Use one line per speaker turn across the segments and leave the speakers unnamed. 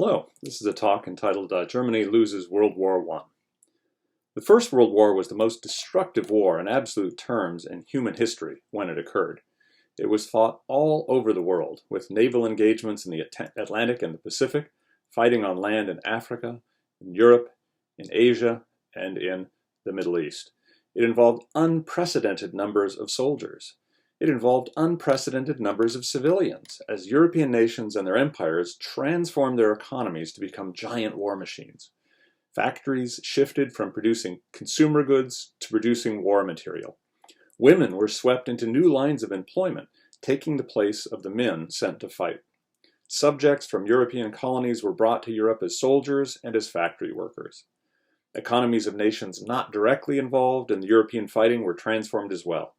Hello, this is a talk entitled Germany Loses World War I. The First World War was the most destructive war in absolute terms in human history when it occurred. It was fought all over the world, with naval engagements in the Atlantic and the Pacific, fighting on land in Africa, in Europe, in Asia, and in the Middle East. It involved unprecedented numbers of soldiers. It involved unprecedented numbers of civilians, as European nations and their empires transformed their economies to become giant war machines. Factories shifted from producing consumer goods to producing war material. Women were swept into new lines of employment, taking the place of the men sent to fight. Subjects from European colonies were brought to Europe as soldiers and as factory workers. Economies of nations not directly involved in the European fighting were transformed as well.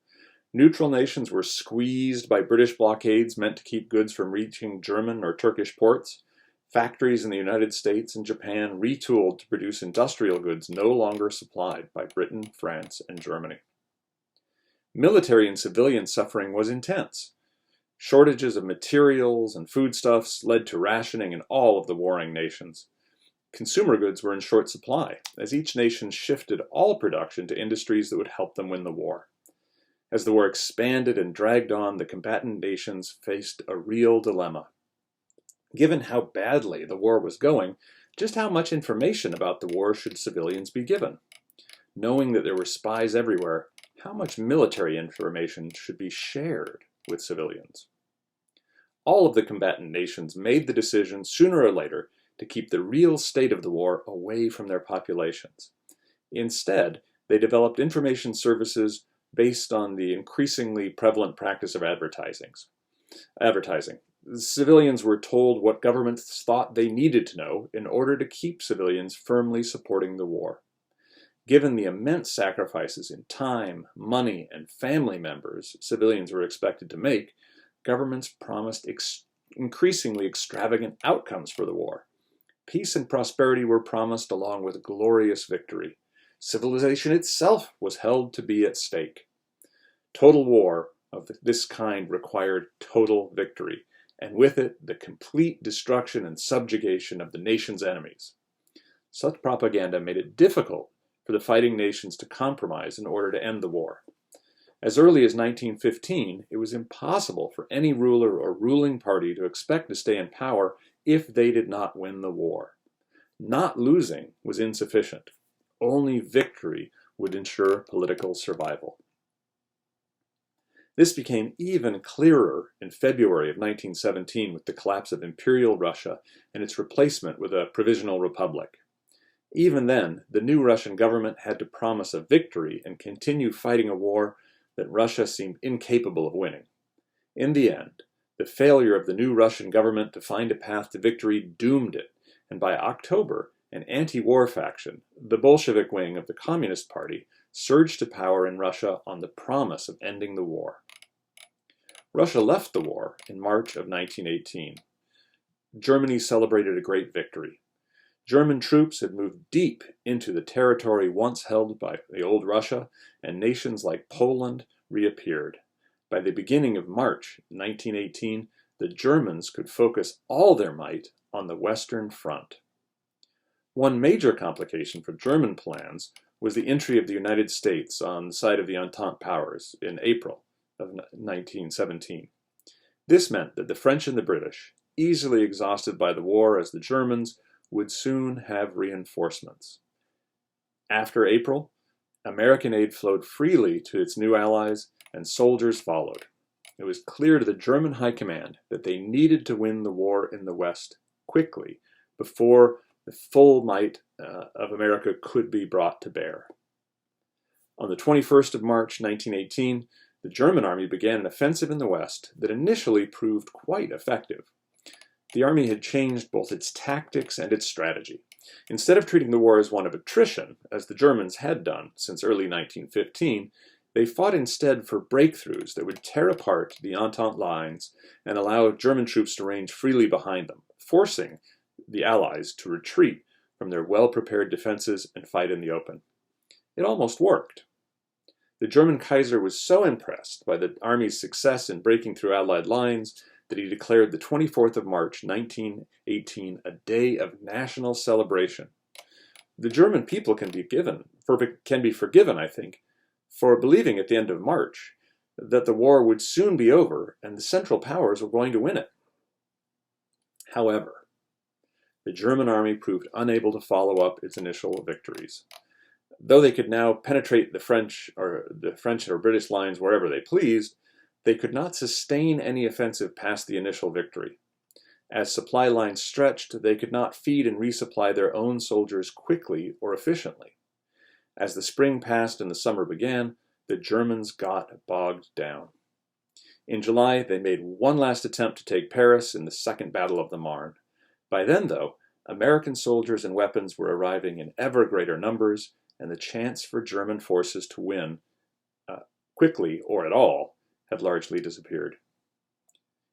Neutral nations were squeezed by British blockades meant to keep goods from reaching German or Turkish ports. Factories in the United States and Japan retooled to produce industrial goods no longer supplied by Britain, France, and Germany. Military and civilian suffering was intense. Shortages of materials and foodstuffs led to rationing in all of the warring nations. Consumer goods were in short supply, as each nation shifted all production to industries that would help them win the war. As the war expanded and dragged on, the combatant nations faced a real dilemma. Given how badly the war was going, just how much information about the war should civilians be given? Knowing that there were spies everywhere, how much military information should be shared with civilians? All of the combatant nations made the decision sooner or later to keep the real state of the war away from their populations. Instead, they developed information services based on the increasingly prevalent practice of advertising. Civilians were told what governments thought they needed to know in order to keep civilians firmly supporting the war. Given the immense sacrifices in time, money, and family members civilians were expected to make, governments promised increasingly extravagant outcomes for the war. Peace and prosperity were promised along with glorious victory. Civilization itself was held to be at stake. Total war of this kind required total victory, and with it, the complete destruction and subjugation of the nation's enemies. Such propaganda made it difficult for the fighting nations to compromise in order to end the war. As early as 1915, it was impossible for any ruler or ruling party to expect to stay in power if they did not win the war. Not losing was insufficient. Only victory would ensure political survival. This became even clearer in February of 1917 with the collapse of Imperial Russia and its replacement with a provisional republic. Even then, the new Russian government had to promise a victory and continue fighting a war that Russia seemed incapable of winning. In the end, the failure of the new Russian government to find a path to victory doomed it, and by October, an anti-war faction, the Bolshevik wing of the Communist Party, surged to power in Russia on the promise of ending the war. Russia left the war in March of 1918. Germany celebrated a great victory. German troops had moved deep into the territory once held by the old Russia, and nations like Poland reappeared. By the beginning of March 1918, the Germans could focus all their might on the Western Front. One major complication for German plans was the entry of the United States on the side of the Entente powers in April of 1917. This meant that the French and the British, easily exhausted by the war as the Germans, would soon have reinforcements. After April, American aid flowed freely to its new allies, and soldiers followed. It was clear to the German High Command that they needed to win the war in the West quickly before the full might of America could be brought to bear. On the 21st of March 1918, the German army began an offensive in the West that initially proved quite effective. The army had changed both its tactics and its strategy. Instead of treating the war as one of attrition, as the Germans had done since early 1915, they fought instead for breakthroughs that would tear apart the Entente lines and allow German troops to range freely behind them, forcing the Allies to retreat from their well-prepared defenses and fight in the open. It almost worked. The German Kaiser was so impressed by the army's success in breaking through Allied lines that he declared the 24th of March, 1918, a day of national celebration. The German people can be forgiven, I think, for believing at the end of March that the war would soon be over and the Central Powers were going to win it. However, the German army proved unable to follow up its initial victories. Though they could now penetrate the French or British lines wherever they pleased, they could not sustain any offensive past the initial victory. As supply lines stretched, they could not feed and resupply their own soldiers quickly or efficiently. As the spring passed and the summer began, the Germans got bogged down. In July, they made one last attempt to take Paris in the Second Battle of the Marne. By then, though, American soldiers and weapons were arriving in ever greater numbers, and the chance for German forces to win quickly or at all had largely disappeared.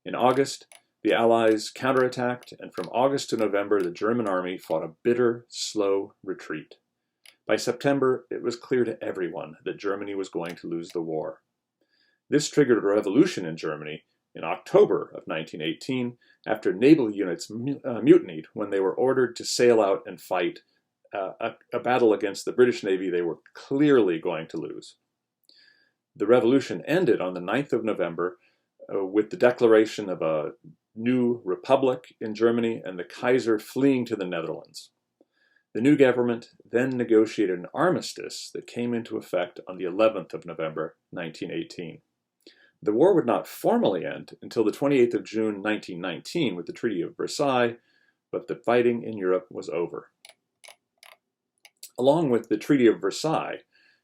In August, the Allies counterattacked, and from August to November, the German army fought a bitter, slow retreat. By September, it was clear to everyone that Germany was going to lose the war. This triggered a revolution in Germany in October of 1918, after naval units mutinied when they were ordered to sail out and fight a battle against the British Navy they were clearly going to lose. The revolution ended on the 9th of November with the declaration of a new republic in Germany and the Kaiser fleeing to the Netherlands. The new government then negotiated an armistice that came into effect on the 11th of November, 1918. The war would not formally end until the 28th of June, 1919, with the Treaty of Versailles, but the fighting in Europe was over. Along with the Treaty of Versailles,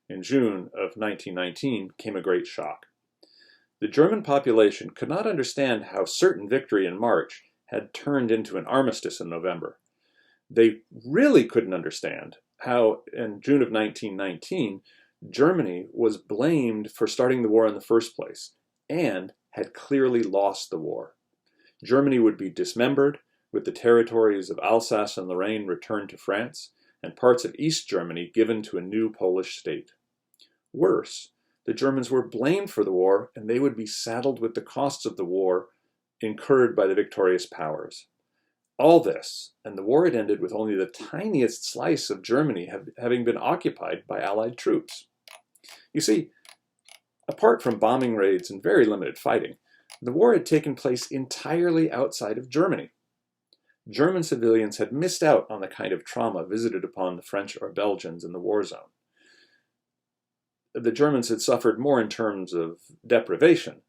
in June of 1919, came a great shock. The German population could not understand how certain victory in March had turned into an armistice in November. They really couldn't understand how, in June of 1919, Germany was blamed for starting the war in the first place and had clearly lost the war. Germany would be dismembered, with the territories of Alsace and Lorraine returned to France, and parts of East Germany given to a new Polish state. Worse, the Germans were blamed for the war, and they would be saddled with the costs of the war incurred by the victorious powers. All this, and the war had ended with only the tiniest slice of Germany having been occupied by Allied troops. You see, apart from bombing raids and very limited fighting, the war had taken place entirely outside of Germany. German civilians had missed out on the kind of trauma visited upon the French or Belgians in the war zone. The Germans had suffered more in terms of deprivation,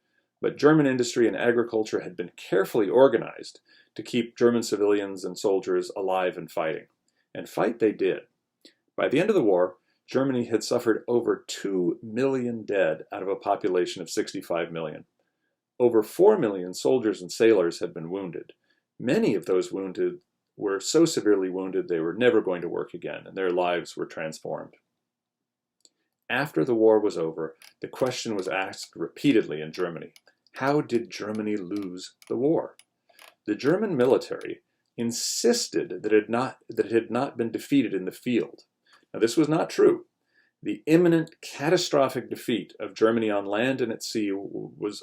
but German industry and agriculture had been carefully organized to keep German civilians and soldiers alive and fighting. And fight they did. By the end of the war, Germany had suffered over 2 million dead out of a population of 65 million. Over 4 million soldiers and sailors had been wounded. Many of those wounded were so severely wounded they were never going to work again, and their lives were transformed. After the war was over, the question was asked repeatedly in Germany: how did Germany lose the war? The German military insisted that it had not been defeated in the field. Now, this was not true. The imminent catastrophic defeat of Germany on land and at sea was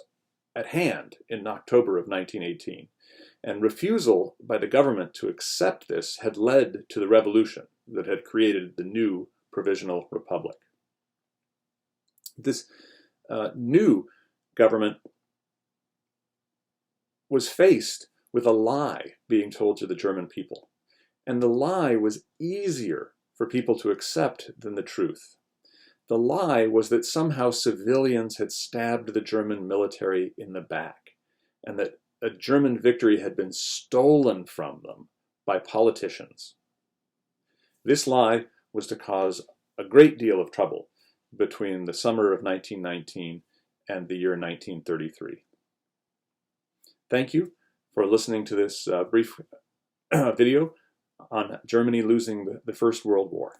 at hand in October of 1918, and refusal by the government to accept this had led to the revolution that had created the new provisional republic. This new government was faced with a lie being told to the German people, and the lie was easier for people to accept than the truth. The lie was that somehow civilians had stabbed the German military in the back, and that a German victory had been stolen from them by politicians. This lie was to cause a great deal of trouble between the summer of 1919 and the year 1933. Thank you for listening to this brief video on Germany losing the First World War.